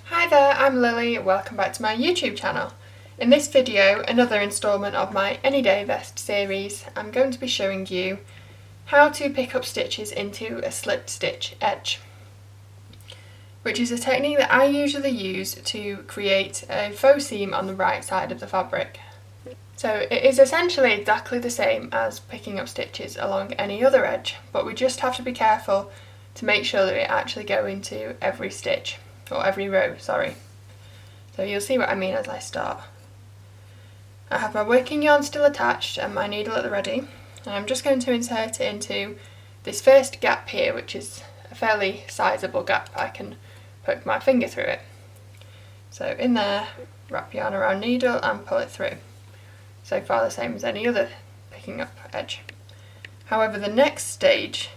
Hi there, I'm Lily, welcome back to my YouTube channel. In this video, another instalment of my Anyday vest series, I'm going to be showing you how to pick up stitches into a slipped stitch edge, which is a technique that I usually use to create a faux seam on the right side of the fabric. So it is essentially exactly the same as picking up stitches along any other edge, but we just have to be careful to make sure that we actually go into every stitch. Or every row, sorry. So you'll see what I mean as I start. I have my working yarn still attached and my needle at the ready, and I'm just going to insert it into this first gap here, which is a fairly sizable gap. I can poke my finger through it. So in there, wrap yarn around needle and pull it through. So far the same as any other picking up edge. However, the next stage,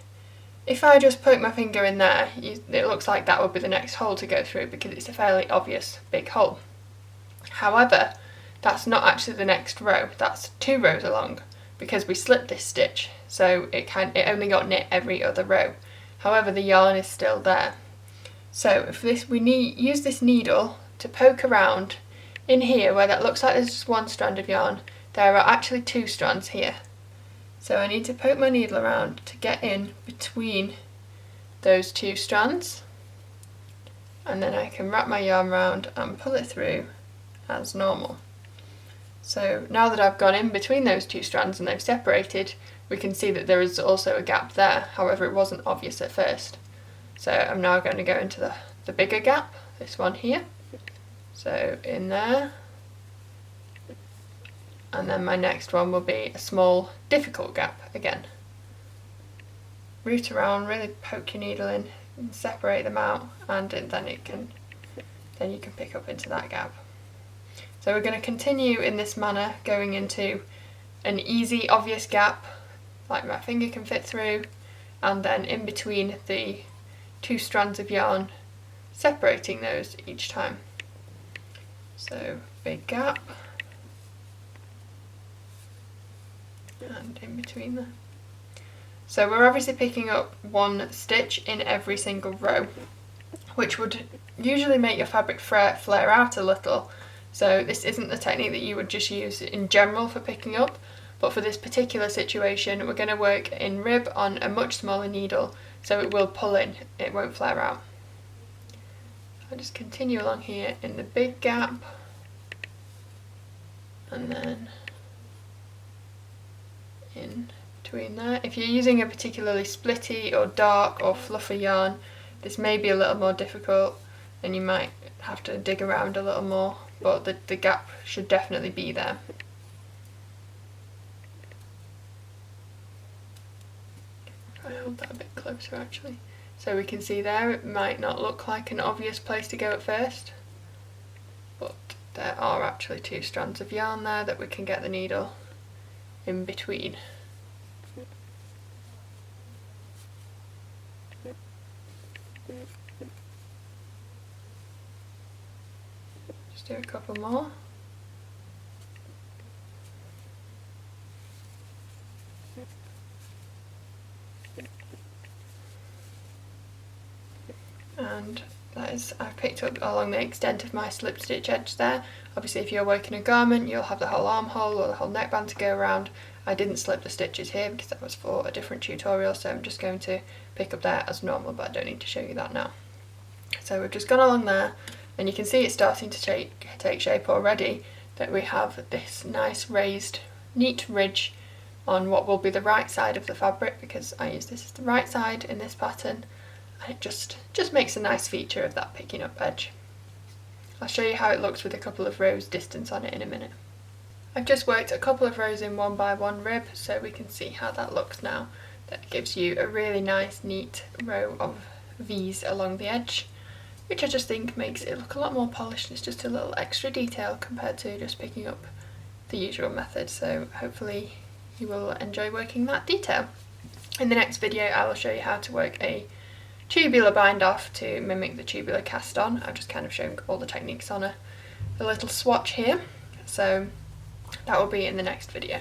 if I just poke my finger in there, it looks like that would be the next hole to go through because it's a fairly obvious big hole. However, that's not actually the next row, that's 2 rows along because we slipped this stitch, so it only got knit every other row. However, the yarn is still there. So we use this needle to poke around in here where that looks like there's just 1 strand of yarn. There are actually 2 strands here. So I need to poke my needle around to get in between those 2 strands, and then I can wrap my yarn around and pull it through as normal. So now that I've gone in between those 2 strands and they've separated, we can see that there is also a gap there, however it wasn't obvious at first. So I'm now going to go into the bigger gap, this one here. So in there. And then my next one will be a small, difficult gap again. Root around, really poke your needle in and separate them out, and then you can pick up into that gap. So we're going to continue in this manner, going into an easy, obvious gap, like my finger can fit through, and then in between the 2 strands of yarn, separating those each time. So big gap. And in between there. So we're obviously picking up 1 stitch in every single row, which would usually make your fabric flare out a little. So this isn't the technique that you would just use in general for picking up, but for this particular situation we're going to work in rib on a much smaller needle, so it will pull in, it won't flare out. I'll just continue along here in the big gap, and then in between there. If you're using a particularly splitty or dark or fluffy yarn, this may be a little more difficult and you might have to dig around a little more, but the gap should definitely be there. If I hold that a bit closer actually. So we can see there, it might not look like an obvious place to go at first, but there are actually 2 strands of yarn there that we can get the needle in between. Just do a couple more. And that is, I've picked up along the extent of my slip stitch edge there. Obviously if you're working a garment you'll have the whole armhole or the whole neckband to go around. I didn't slip the stitches here because that was for a different tutorial, so I'm just going to pick up there as normal, but I don't need to show you that now. So we've just gone along there and you can see it's starting to take shape already, that we have this nice raised neat ridge on what will be the right side of the fabric, because I use this as the right side in this pattern, and it just makes a nice feature of that picking up edge. I'll show you how it looks with a couple of rows distance on it in a minute. I've just worked a couple of rows in 1 by 1 rib, so we can see how that looks now. That gives you a really nice neat row of V's along the edge, which I just think makes it look a lot more polished. It's just a little extra detail compared to just picking up the usual method, so hopefully you will enjoy working that detail. In the next video I will show you how to work a tubular bind off to mimic the tubular cast on. I'm just kind of showing all the techniques on a little swatch here, so that will be in the next video.